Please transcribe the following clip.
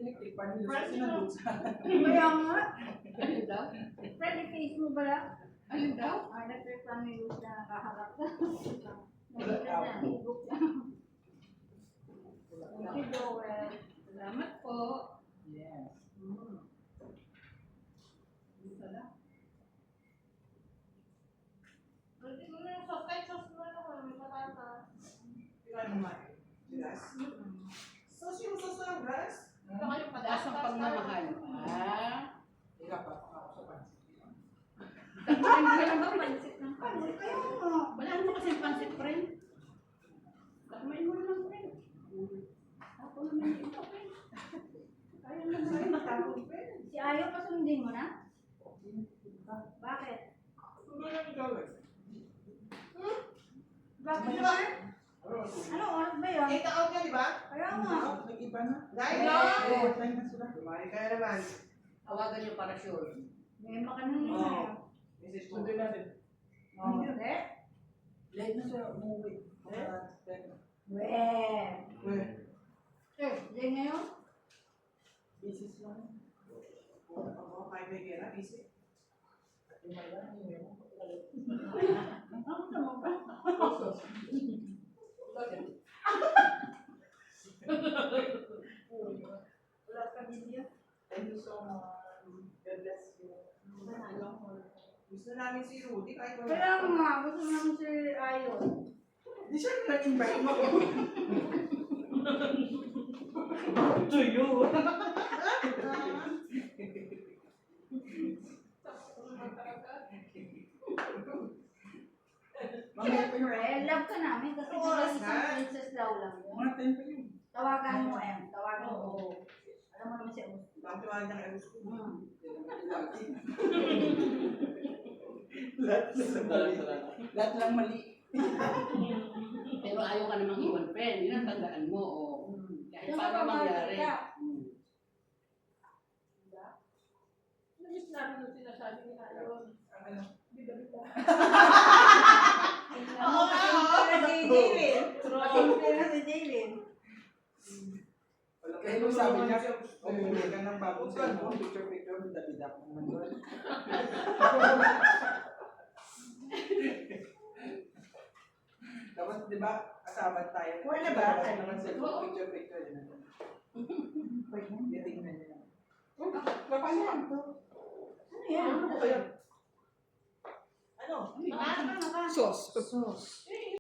Tiniktipan nila sa sinabot sa... Kaya nga. Ayun daw? Friendly face mo ba lang? Ayun daw? Nagreklamo yung na nakaharap ka. Nahigop na. Thank you, Joel. Salamat po. Yes. Dito na. Hindi mo na yung sauce. Kahit sauce mo na ako. May patata. Ilan naman? Glass? Sauce yung sauce ng glass? Baka yung Taas ang pagmamahal. Ika pa ako sa pansit. Tagparin mo lang ba pansit ng Ano, pansit? kaya nga. Wala naman kasi pansit, friend. Takmain mo lang, friend. Ako naman dito, friend. Kaya naman. Sa'yo matapon pa yun. Si Ayo, pasundin mo na? Bakit? Hindi na ikaw eh. Bakit naman? Ano oras ba yun? 8 out yan, di ba? Kaya nga. Nag-iba na. Dahil Oo, time na sila. Kumari ka na naman. Tawagan niyo para sure. May makanan mo na. Message mo. Sunday natin. Hindi. Late na siya umuwi. Weh. Weh. Eh, yan ngayon? Isis lang. Oo, kaya may gera. Easy. Wala ka video. Thank you so much. God bless you. Gusto namin si Rudy kahit wala. Kaya nga, gusto namin si Ayo. Di siya nag-invite mo. To you. Mamaya pa yung Eh, love ka namin kasi Oo, diba isang ha? princess daw lang yun. mga 10 pa yun. Tawagan mo eh. Tawagan mo. Alam mo naman si Augusto. Bakit tiwala niya kay Gusto? Lahat lang mali. Pero ayaw ka namang iwan, friend. Yun ang tandaan mo. Oh. Kahit Yung paano mangyari. ka. Namiss namin yung sinasabi ni Ayon. Ano? Bida-bida. Oo, pasimple na si Jaylin. Pasimple na si Jaylin. Kaya nung sabi niya, umuwi ka ng bagong cellphone, picture-picture, bida-bida ko naman doon. Tapos, di ba, kasama tayo. Wala ba? Tapos naman cellphone, picture-picture, yun naman. Titingnan niya. Papayan to. Ano yan? Ano? Naka. Sauce. Sauce.